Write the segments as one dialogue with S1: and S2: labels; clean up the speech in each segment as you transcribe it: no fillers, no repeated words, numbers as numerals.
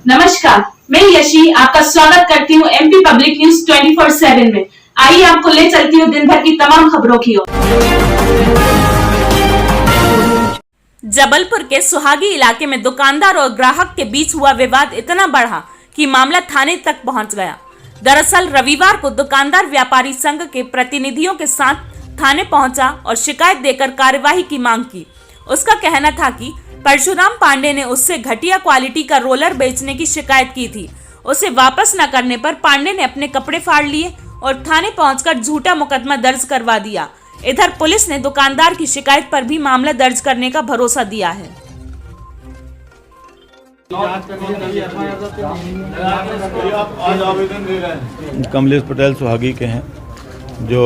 S1: नमस्कार, मैं यशी आपका स्वागत करती हूँ एमपी पब्लिक न्यूज 24/7 में। आइए आपको ले चलती हूँ दिन भर की तमाम खबरों की ओर। जबलपुर के सुहागी इलाके में दुकानदार और ग्राहक के बीच हुआ विवाद इतना बढ़ा कि मामला थाने तक पहुंच गया। दरअसल रविवार को दुकानदार व्यापारी संघ के प्रतिनिधियों के साथ थाने पहुंचा और शिकायत देकर कार्यवाही की मांग की। उसका कहना था कि परशुराम पांडे ने उससे घटिया क्वालिटी का रोलर बेचने की शिकायत की थी। उसे वापस न करने पर पांडे ने अपने कपड़े फाड़ लिए और थाने पहुंचकर झूठा मुकदमा दर्ज करवा दिया। इधर पुलिस ने दुकानदार की शिकायत पर भी मामला दर्ज करने का भरोसा दिया है।
S2: कमलेश पटेल सुहागी के हैं, जो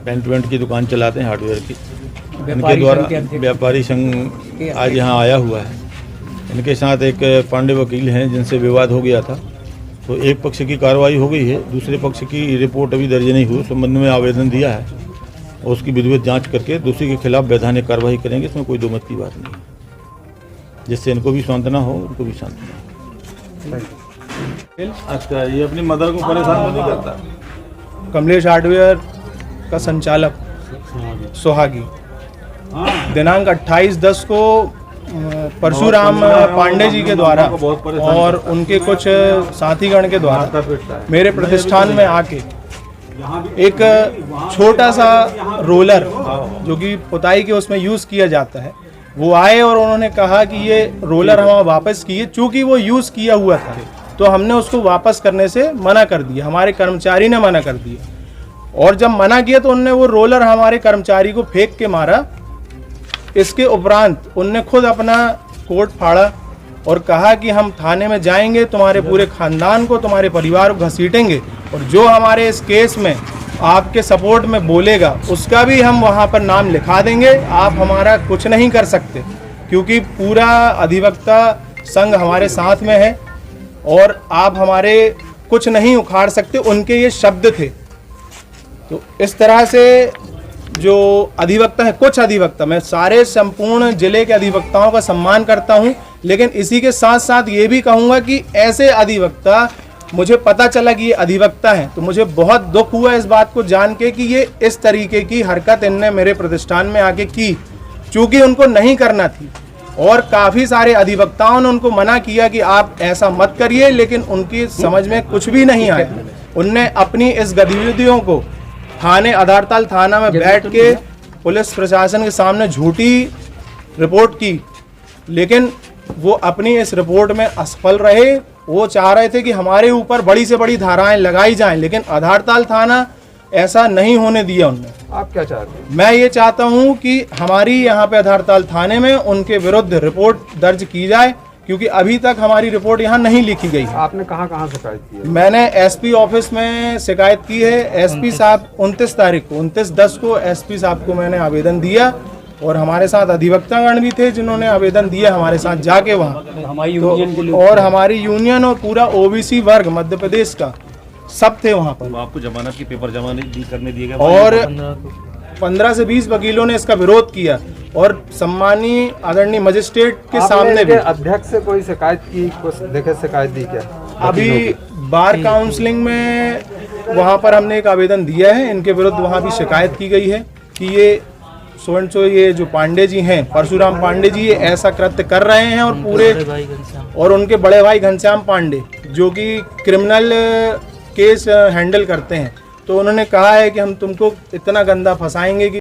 S2: पेंट वेंट की दुकान चलाते हैं, हार्डवेयर की। इनके द्वारा व्यापारी संघ आज यहाँ आया हुआ है। इनके साथ एक पांडे वकील हैं जिनसे विवाद हो गया था, तो एक पक्ष की कार्रवाई हो गई है, दूसरे पक्ष की रिपोर्ट अभी दर्ज नहीं हुई। संबंध में आवेदन दिया है और उसकी विधिवत जांच करके दोषी के खिलाफ वैधानिक कार्रवाई करेंगे। इसमें कोई दो मत की बात नहीं है, जिससे इनको भी सांत्वना हो, उनको भी सांत्वना हो। अच्छा, ये अपनी मदर को परेशान नहीं करता।
S3: कमलेश हार्डवेयर का संचालक सुहागी दिनांक 28/10 को परशुराम पांडे जी के द्वारा और उनके कुछ साथीगण के द्वारा मेरे प्रतिष्ठान में आके एक छोटा सा रोलर जो कि पुताई के उसमें यूज़ किया जाता है, वो आए और उन्होंने कहा कि ये रोलर हम वापस किए। चूँकि वो यूज़ किया हुआ था तो हमने उसको वापस करने से मना कर दिया, हमारे कर्मचारी ने मना कर दिया। और जब मना किया तो उनने वो रोलर हमारे कर्मचारी को फेंक के मारा। इसके उपरांत उनने खुद अपना कोट फाड़ा और कहा कि हम थाने में जाएंगे, तुम्हारे पूरे खानदान को, तुम्हारे परिवार को घसीटेंगे और जो हमारे इस केस में आपके सपोर्ट में बोलेगा उसका भी हम वहां पर नाम लिखा देंगे। आप हमारा कुछ नहीं कर सकते, क्योंकि पूरा अधिवक्ता संघ हमारे साथ में है और आप हमारे कुछ नहीं उखाड़ सकते, उनके ये शब्द थे। तो इस तरह से जो अधिवक्ता है, कुछ अधिवक्ता, मैं सारे संपूर्ण जिले के अधिवक्ताओं का सम्मान करता हूं, लेकिन इसी के साथ साथ ये भी कहूंगा कि ऐसे अधिवक्ता, मुझे पता चला कि ये अधिवक्ता हैं, तो मुझे बहुत दुख हुआ इस बात को जान के कि ये इस तरीके की हरकत इनने मेरे प्रतिष्ठान में आके की, चूँकि उनको नहीं करना थी। और काफ़ी सारे अधिवक्ताओं ने उनको मना किया कि आप ऐसा मत करिए, लेकिन उनकी समझ में कुछ भी नहीं आया। उनने अपनी इस गतिविधियों को थाने आधारताल थाना में बैठ के पुलिस प्रशासन के सामने झूठी रिपोर्ट की, लेकिन वो अपनी इस रिपोर्ट में असफल रहे। वो चाह रहे थे कि हमारे ऊपर बड़ी से बड़ी धाराएं लगाई जाएं, लेकिन आधारताल थाना ऐसा नहीं होने दिया उनने।
S4: आप क्या चाहते हैं?
S3: मैं ये चाहता हूं कि हमारी यहाँ पे आधारताल थाने में उनके विरुद्ध रिपोर्ट दर्ज की जाए, क्योंकि अभी तक हमारी रिपोर्ट यहाँ नहीं लिखी गई है।
S4: आपने कहाँ शिकायत की है?
S3: मैंने एसपी ऑफिस में शिकायत की है। एसपी साहब 29 तारीख को 29/10 को एसपी साहब को मैंने आवेदन दिया और हमारे साथ अधिवक्तागण भी थे जिन्होंने आवेदन दिया हमारे साथ जाके वहाँ। और हमारी यूनियन और पूरा ओबीसी वर्ग मध्य प्रदेश का सब थे वहाँ पर।
S2: आपको जमानत की पेपर जमा नहीं करने दिए गए
S3: और 15 से 20 वकीलों ने इसका विरोध किया और सम्मानीय आदरणीय मजिस्ट्रेट के सामने भी।
S4: अध्यक्ष से कोई शिकायत की, कुछ लिखित शिकायत दी क्या?
S3: अभी बार काउंसलिंग में वहाँ पर हमने एक आवेदन दिया है, इनके विरुद्ध वहाँ भी शिकायत की गई है कि ये ये जो पांडे जी हैं, परशुराम पांडे जी, ये ऐसा कृत्य कर रहे हैं। और पूरे और उनके बड़े भाई घनश्याम पांडे जो कि क्रिमिनल केस हैंडल करते हैं, तो उन्होंने कहा है कि हम तुमको इतना गंदा फंसाएंगे कि